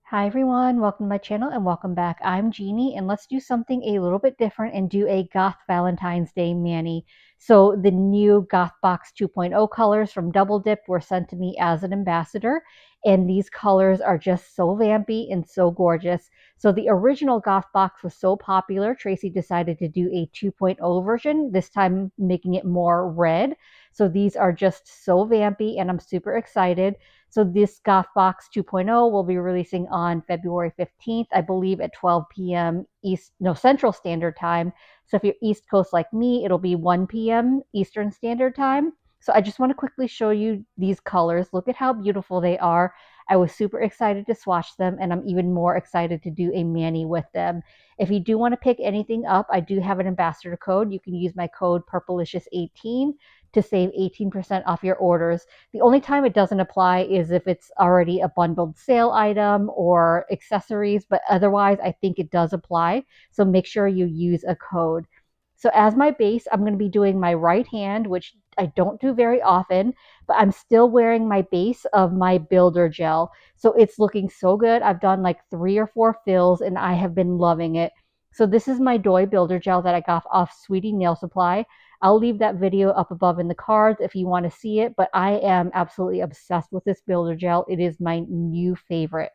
Hi everyone, welcome to my channel and welcome back. I'm Jeannie and let's do something a little bit different and do a Goth Valentine's Day mani. So the new Goth Box 2.0 colors from Dipp'd were sent to me as an ambassador, and these colors are just so vampy and so gorgeous. So the original Goth Box was so popular, Tracy decided to do a 2.0 version, this time making it more red. So these are just so vampy and I'm super excited. So this Goth Box 2.0 will be releasing on February 15th, I believe at 12 p.m. Central Standard Time. So if you're East Coast like me, it'll be 1 p.m. Eastern Standard Time. So I just want to quickly show you these colors. Look at how beautiful they are. I was super excited to swatch them, and I'm even more excited to do a mani with them. If you do want to pick anything up, I do have an ambassador code. You can use my code Purplicious18 to save 18% off your orders. The only time it doesn't apply is if it's already a bundled sale item or accessories, but otherwise I think it does apply. So make sure you use a code. So as my base, I'm going to be doing my right hand, which I don't do very often, but I'm still wearing my base of my builder gel. So it's looking so good. I've done like 3 or 4 fills and I have been loving it. So this is my Doi builder gel that I got off Sweetie Nail Supply. I'll leave that video up above in the cards if you want to see it, but I am absolutely obsessed with this builder gel. It is my new favorite.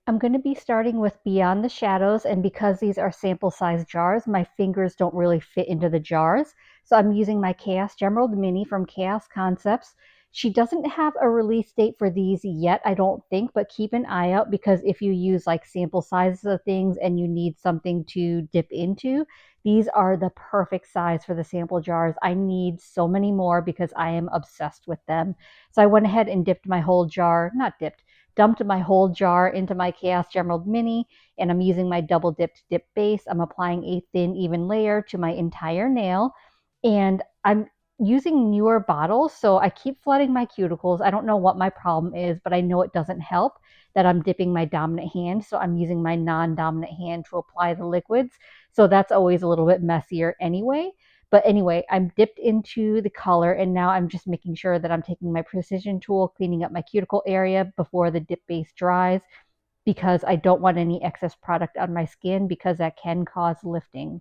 I'm going to be starting with Beyond the Shadows, and because these are sample size jars, my fingers don't really fit into the jars. So I'm using my Chaos Gemerld Mini from Chaos Concepts. She doesn't have a release date for these yet, I don't think, but keep an eye out because if you use like sample sizes of things and you need something to dip into, these are the perfect size for the sample jars. I need so many more because I am obsessed with them. So I went ahead and dipped my whole jar, not dipped, dumped my whole jar into my Chaos Gemerld Mini, and I'm using my double dipped dip base. I'm applying a thin, even layer to my entire nail, and I'm using newer bottles, so I keep flooding my cuticles. I don't know what my problem is, but I know it doesn't help that I'm dipping my dominant hand, so I'm using my non-dominant hand to apply the liquids. So that's always a little bit messier anyway. But anyway, I'm dipped into the color and now I'm just making sure that I'm taking my precision tool, cleaning up my cuticle area before the dip base dries because I don't want any excess product on my skin because that can cause lifting.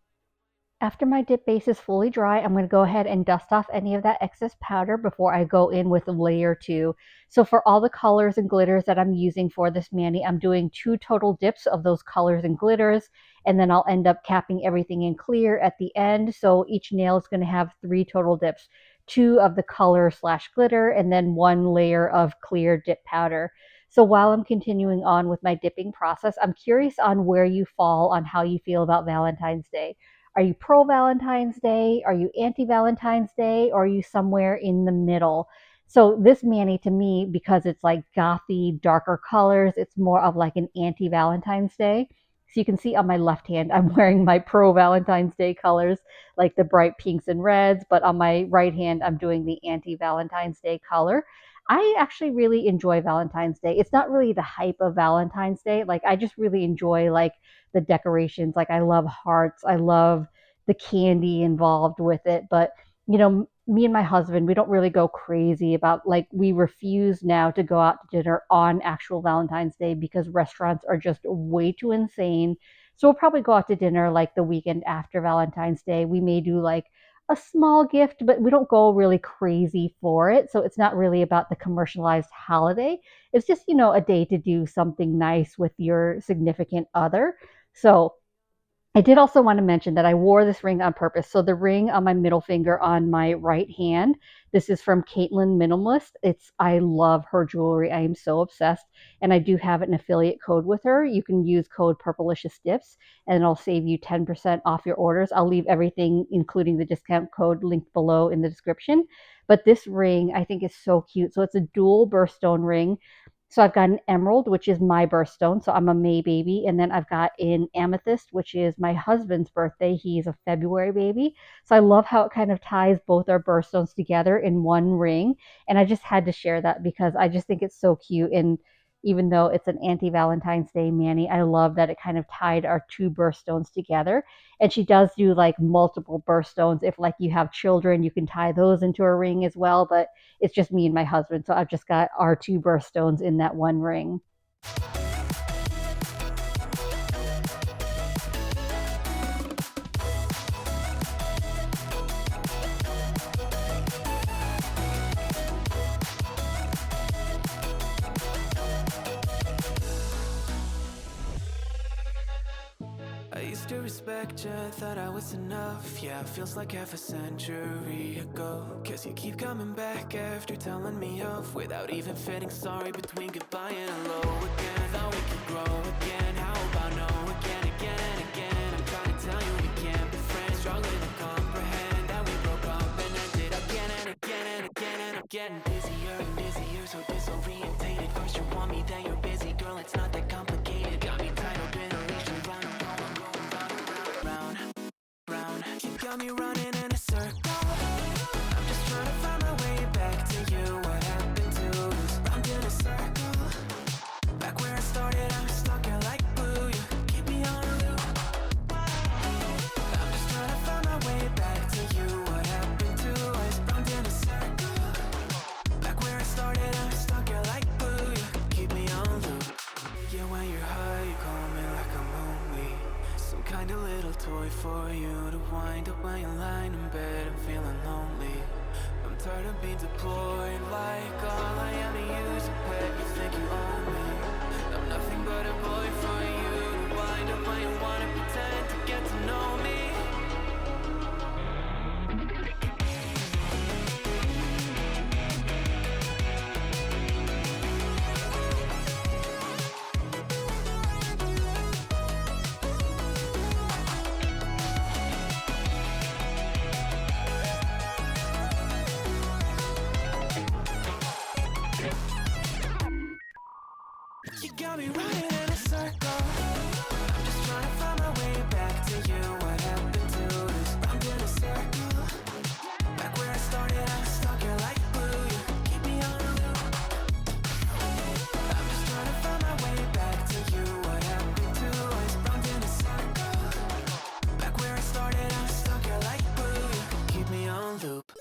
After my dip base is fully dry, I'm going to go ahead and dust off any of that excess powder before I go in with layer 2. So for all the colors and glitters that I'm using for this mani, I'm doing 2 total dips of those colors and glitters, and then I'll end up capping everything in clear at the end. So each nail is going to have 3 total dips, 2 of the color slash glitter, and then 1 layer of clear dip powder. So while I'm continuing on with my dipping process, I'm curious on where you fall on how you feel about Valentine's Day. Are you pro Valentine's Day? Are you anti Valentine's Day? Or are you somewhere in the middle? So this mani to me, because it's like gothy, darker colors, it's more of like an anti Valentine's Day. So you can see on my left hand, I'm wearing my pro Valentine's Day colors, like the bright pinks and reds, but on my right hand, I'm doing the anti Valentine's Day color. I actually really enjoy Valentine's Day. It's not really the hype of Valentine's Day. Like I just really enjoy like the decorations. Like I love hearts. I love the candy involved with it. But, me and my husband, we don't really go crazy about like we refuse now to go out to dinner on actual Valentine's Day because restaurants are just way too insane. So we'll probably go out to dinner like the weekend after Valentine's Day. We may do like a small gift, but we don't go really crazy for it. So it's not really about the commercialized holiday. It's just, a day to do something nice with your significant other. So I did also want to mention that I wore this ring on purpose. So the ring on my middle finger on my right hand, this is from Caitlin Minimalist. I love her jewelry. I am so obsessed. And I do have an affiliate code with her. You can use code PurpleLicious and it'll save you 10% off your orders. I'll leave everything, including the discount code, linked below in the description. But this ring I think is so cute. So it's a dual birthstone ring. So I've got an emerald, which is my birthstone. So I'm a May baby. And then I've got an amethyst, which is my husband's birthday. He's a February baby. So I love how it kind of ties both our birthstones together in one ring. And I just had to share that because I just think it's so cute. And even though it's an anti-Valentine's Day mani, I love that it kind of tied our 2 birthstones together. And she does do like multiple birthstones. If like you have children, you can tie those into a ring as well. But it's just me and my husband. So I've just got our 2 birthstones in that one ring. respect you, thought I was enough. Yeah, it feels like half a century ago. Cause you keep coming back after telling me off, without even feeling sorry between goodbye and hello again. Thought we could grow again, how about no again, again and again. I'm trying to tell you we can't be friends, struggling to comprehend that we broke up and ended again and again and again. And I'm getting busier and busier, so disorientated. First you want me, then you're busy, girl, it's not that complicated. Got me tied up in a relation, round and round and round, round. You got me running in a circle. I'm just trying to find my way back to you. What happened to us? Round in a circle. Back where I started, I'm stuck here like blue. You keep me on a loop. I'm just trying to find my way back to you. What happened to us? Round in a circle. Back where I started, I'm stuck here like blue. You keep me on loop. Yeah, when you're high, you call me like a movie. Some kind of little toy for you to wind up when you're lying in bed and feeling lonely. I'm tired of being deployed, like all I am to you is a pet. You think you own me? I'm nothing but a boy for you to wind up when you wanna pretend to get to know me. You got me running in a circle. I'm just trying to find my way back to you. What happened to us? Round in a circle. Back where I started, I'm stuck here like blue. You keep me on a loop. I'm just trying to find my way back to you. What happened to us? Round in a circle. Back where I started, I'm stuck here like blue. You keep me on loop.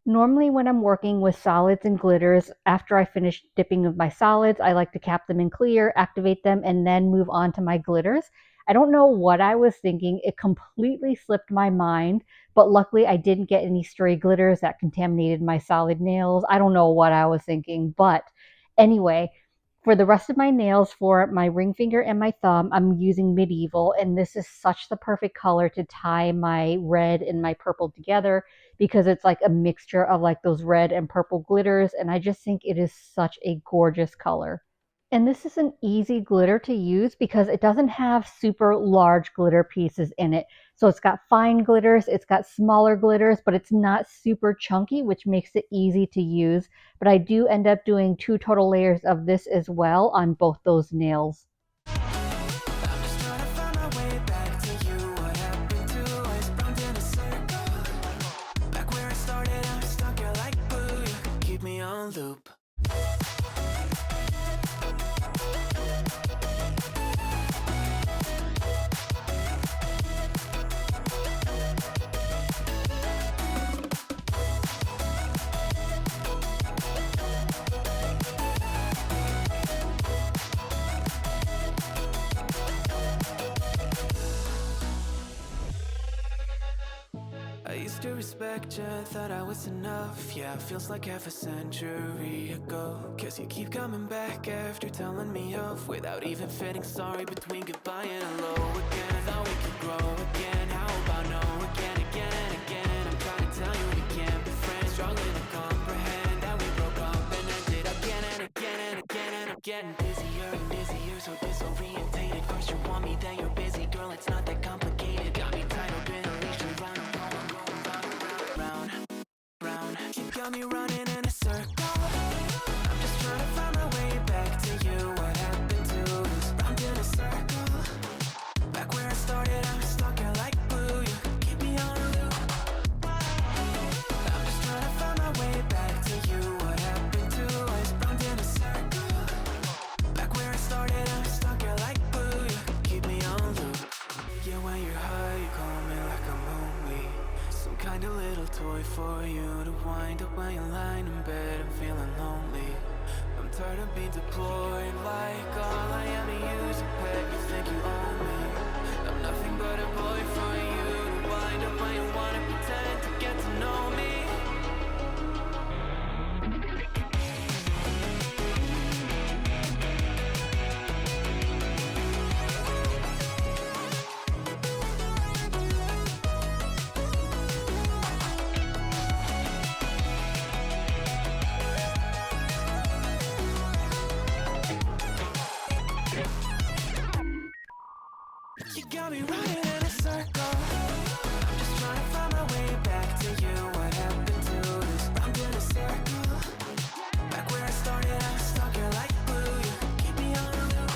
Normally when I'm working with solids and glitters, after I finish dipping of my solids, I like to cap them in clear, activate them, and then move on to my glitters. I don't know what I was thinking. It completely slipped my mind, but luckily I didn't get any stray glitters that contaminated my solid nails. I don't know what I was thinking, but anyway, for the rest of my nails, for my ring finger and my thumb, I'm using Medieval, and this is such the perfect color to tie my red and my purple together because it's like a mixture of like those red and purple glitters, and I just think it is such a gorgeous color. And this is an easy glitter to use because it doesn't have super large glitter pieces in it. So it's got fine glitters, it's got smaller glitters, but it's not super chunky, which makes it easy to use. But I do end up doing 2 total layers of this as well on both those nails. Loop. I used to respect you, thought I was enough. Yeah, it feels like half a century ago. Cause you keep coming back after telling me off, without even feeling sorry between goodbye and hello again. Thought we could grow again, how about no again, again and again. I'm trying to tell you we can't be friends, struggling to comprehend that we broke up and ended again and again and again. And I'm getting busier and busier, so disorientated. First you want me, then you're busy, girl, it's not that complicated. Got me tied up in a relation, round and round. You got me running in a circle. I'm just trying to find my way back to you. What happened to us? Round in a circle. Back where I started, I'm stuck here like blue. You keep me on a loop. I'm just trying to find my way back to you. What happened to us? Round in a circle. Back where I started, I'm stuck here like blue. You keep me on loop. Yeah, when you're high, you call me like a movie. Some kind of little toy for you to wind up when you're lying in bed and feeling lonely. tired of being deployed. Like all I am to use a pet, you think you own me. I'm nothing but a boy for you to wind up when you wanna pretend to get to know me. You got me running in a circle. I'm just trying to find my way back to you. What happened to this round in a circle? Back where I started, I was stuck here like glue. You keep me on a loop.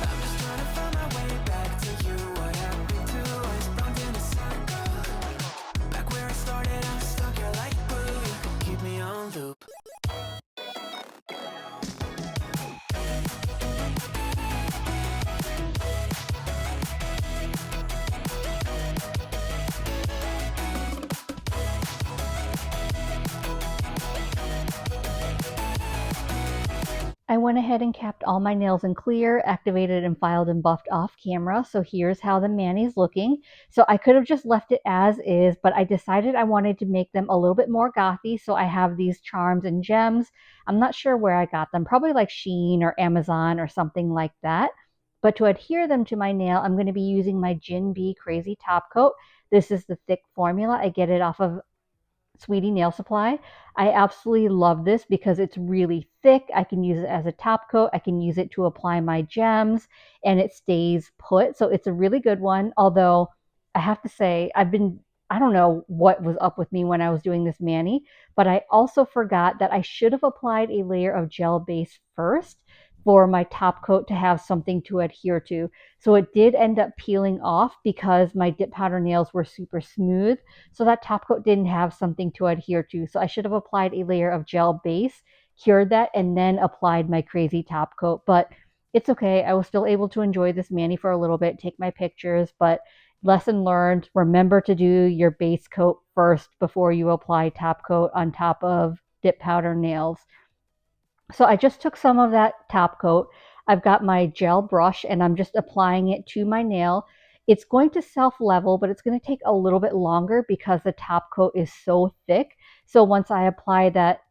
I'm just trying to find my way back to you. What happened to us? Round in a circle. Back where I started, I was stuck here like glue. You keep me on loop. I went ahead and capped all my nails in clear, activated and filed and buffed off camera. So here's how the mani's looking. So I could have just left it as is, but I decided I wanted to make them a little bit more gothy. So I have these charms and gems. I'm not sure where I got them, probably like Shein or Amazon or something like that. But to adhere them to my nail, I'm going to be using my Jin.b Crazy Top Coat. This is the thick formula. I get it off of Sweetie Nail Supply. I absolutely love this because it's really thick. I can use it as a top coat. I can use it to apply my gems and it stays put. So it's a really good one. Although I have to say, I don't know what was up with me when I was doing this mani, but I also forgot that I should have applied a layer of gel base first for my top coat to have something to adhere to. So it did end up peeling off because my dip powder nails were super smooth. So that top coat didn't have something to adhere to. So I should have applied a layer of gel base, cured that, and then applied my crazy top coat. But it's okay. I was still able to enjoy this mani for a little bit, take my pictures, but lesson learned, remember to do your base coat first before you apply top coat on top of dip powder nails. So I just took some of that top coat. I've got my gel brush and I'm just applying it to my nail. It's going to self-level, but it's going to take a little bit longer because the top coat is so thick. So once I apply that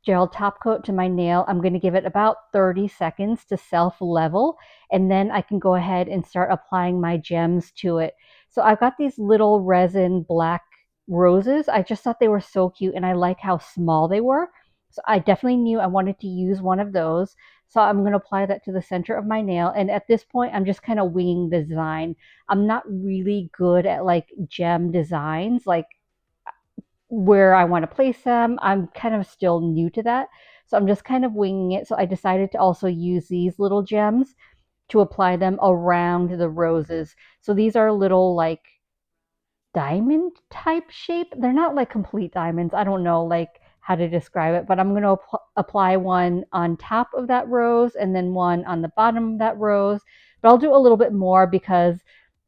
gel top coat to my nail, I'm going to give it about 30 seconds to self-level, and then I can go ahead and start applying my gems to it. So I've got these little resin black roses. I just thought they were so cute and I like how small they were. So I definitely knew I wanted to use one of those. So I'm going to apply that to the center of my nail. And at this point, I'm just kind of winging the design. I'm not really good at like gem designs, like where I want to place them. I'm kind of still new to that. So I'm just kind of winging it. So I decided to also use these little gems to apply them around the roses. So these are little like diamond type shape. They're not like complete diamonds. I don't know like how to describe it, but I'm going to apply one on top of that rose and then one on the bottom of that rose. But I'll do a little bit more because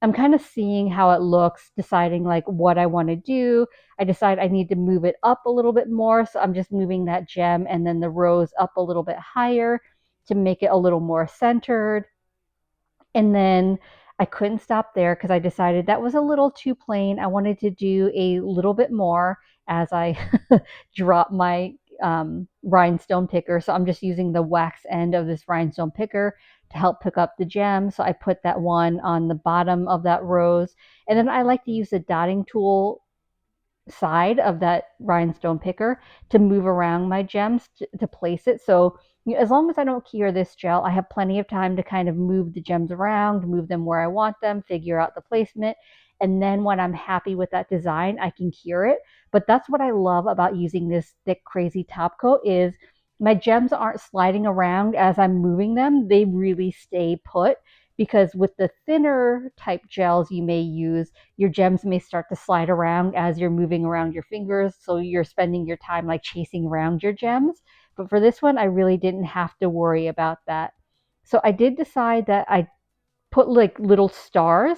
I'm kind of seeing how it looks, deciding like what I want to do. I decide I need to move it up a little bit more. So I'm just moving that gem and then the rose up a little bit higher to make it a little more centered. And then I couldn't stop there because I decided that was a little too plain. I wanted to do a little bit more as I drop my rhinestone picker. So I'm just using the wax end of this rhinestone picker to help pick up the gem. So I put that one on the bottom of that rose. And then I like to use the dotting tool side of that rhinestone picker to move around my gems to place it. So as long as I don't cure this gel, I have plenty of time to kind of move the gems around, move them where I want them, figure out the placement. And then when I'm happy with that design, I can cure it. But that's what I love about using this thick, crazy top coat is my gems aren't sliding around as I'm moving them. They really stay put because with the thinner type gels you may use, your gems may start to slide around as you're moving around your fingers. So you're spending your time like chasing around your gems. But for this one, I really didn't have to worry about that. So I did decide that I put like little stars,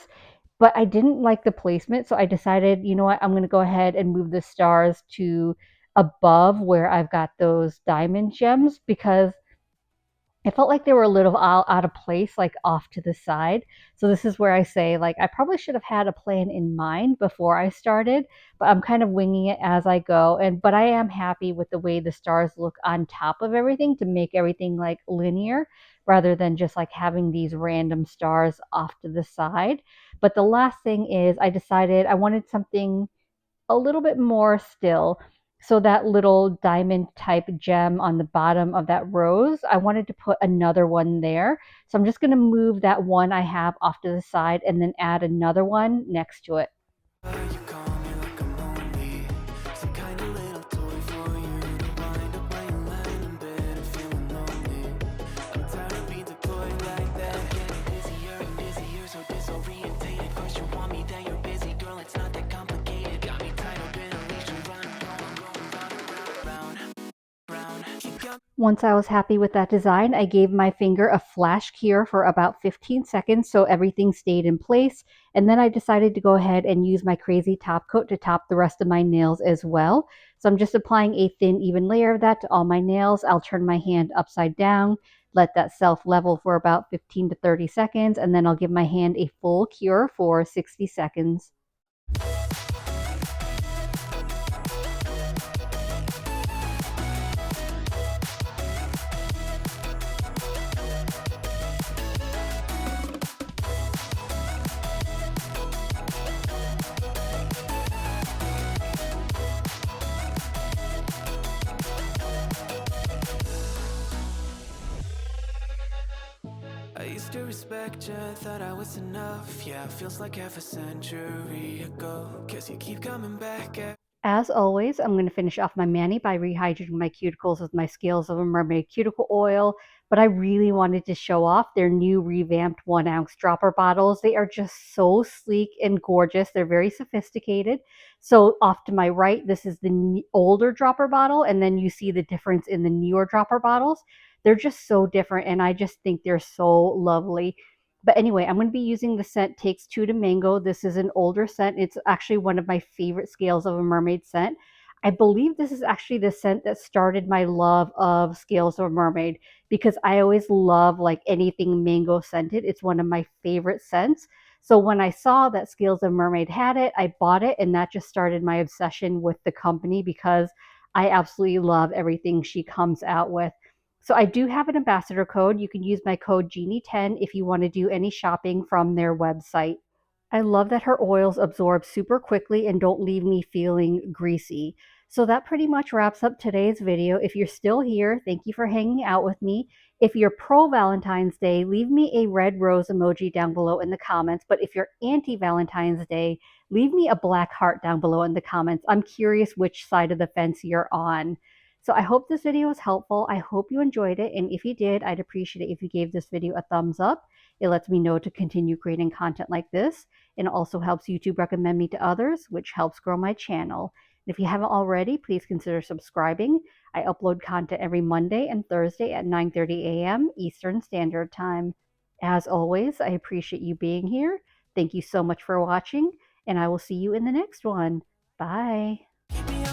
but I didn't like the placement. So I decided, you know what, I'm going to go ahead and move the stars to above where I've got those diamond gems because it felt like they were a little out of place, like off to the side. So this is where I say, like, I probably should have had a plan in mind before I started, but I'm kind of winging it as I go. But I am happy with the way the stars look on top of everything to make everything like linear rather than just like having these random stars off to the side. But the last thing is I decided I wanted something a little bit more still. So that little diamond type gem on the bottom of that rose, I wanted to put another one there. So I'm just going to move that one I have off to the side and then add another one next to it. You call me like I'm lonely, some kind of little toy for you to wind up laying in bed and feeling lonely. I'm tired of being deployed like that, getting busier and busier, so disorientated. First you want me, then you're busy, girl, it's not that complicated. Got me tied up in a leash and running round. Once I was happy with that design, I gave my finger a flash cure for about 15 seconds so everything stayed in place. And then I decided to go ahead and use my crazy top coat to top the rest of my nails as well. So I'm just applying a thin, even layer of that to all my nails. I'll turn my hand upside down, let that self level for about 15 to 30 seconds, and then I'll give my hand a full cure for 60 seconds. I used to respect you, thought I was enough. Yeah, it feels like half a century ago. Guess you keep coming back at As always, I'm going to finish off my mani by rehydrating my cuticles with my Scales of a Mermaid cuticle oil, but I really wanted to show off their new revamped 1 ounce dropper bottles. They are just so sleek and gorgeous. They're very sophisticated. So off to my right, this is the older dropper bottle, and then you see the difference in the newer dropper bottles. They're just so different, and I just think they're so lovely. But anyway, I'm going to be using the scent Takes Two to Mango. This is an older scent. It's actually one of my favorite Scales of a Mermaid scent. I believe this is actually the scent that started my love of Scales of a Mermaid because I always love like anything mango scented. It's one of my favorite scents. So when I saw that Scales of a Mermaid had it, I bought it, and that just started my obsession with the company because I absolutely love everything she comes out with. So I do have an ambassador code. You can use my code Genie10 if you want to do any shopping from their website. I love that her oils absorb super quickly and don't leave me feeling greasy. So that pretty much wraps up today's video. If you're still here, thank you for hanging out with me. If you're pro Valentine's Day, leave me a red rose emoji down below in the comments. But if you're anti Valentine's Day, leave me a black heart down below in the comments. I'm curious which side of the fence you're on. So I hope this video was helpful. I hope you enjoyed it. And if you did, I'd appreciate it if you gave this video a thumbs up. It lets me know to continue creating content like this, and also helps YouTube recommend me to others, which helps grow my channel. And if you haven't already, please consider subscribing. I upload content every Monday and Thursday at 9:30 a.m. Eastern Standard Time. As always, I appreciate you being here. Thank you so much for watching, and I will see you in the next one. Bye. keep me